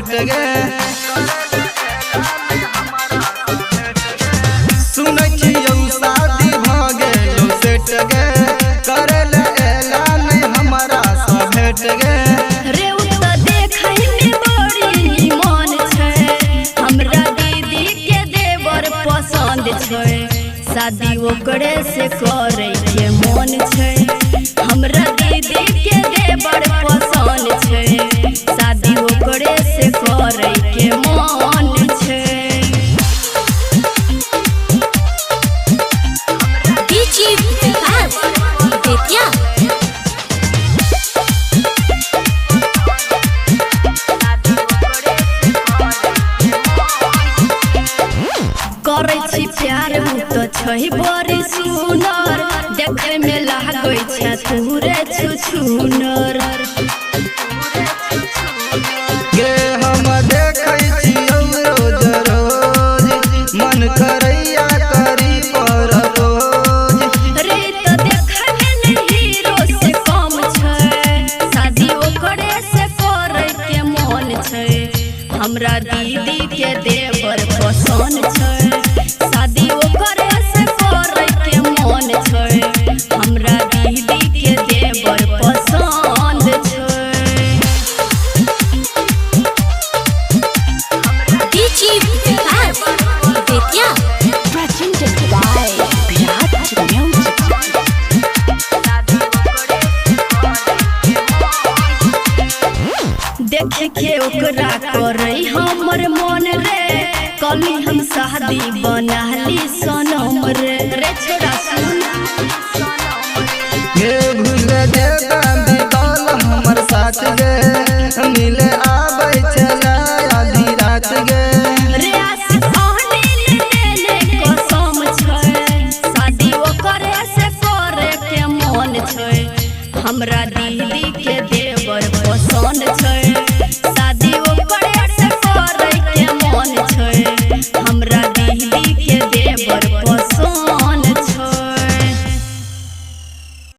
भेट गे। सुनै छियौ शादी भ गेलो सेट गे, करल ऐलान हमारा सा भेट गे। रे उत देखै में बड़ी निमन छै, हमरा दीदी के देवर पसंद छै, शादी ओकरे से करे के मन छै। हमरा दीदी के देवर पसंद छै, शादी ओकरे से करे के मन छै। डीजे विकास बेतिया करे छी प्यार तो छै बड़ी सुनर, देखे में लागै छै तूरे छुछुनर। गे हम देखै छियौ रोज रोज, मन करैया करी परपोज। रे तो देखे में हीरो से कम छै, शादी ओकरे से करे के मन छै। हमरा दीदी के देवर पसंद छै, शादी ओकरे से करे के मन छै। हमरा दीदी के देवर पसंद छै। DJ Vikas Bettiah presented by Virat Music। देख के ओकरा करे हमर मन रे, कली हम शादी बनाली सनम रे। रे छोड़ा सुन गे भूल जेता बीतल हमर साथ गे, मिले आबै छला आधी रात गे। रे आशिक अनिल देले कसम छै, शादी ओकरे से करे के मन छै। हमरा दीदी के देवर पसंद छै,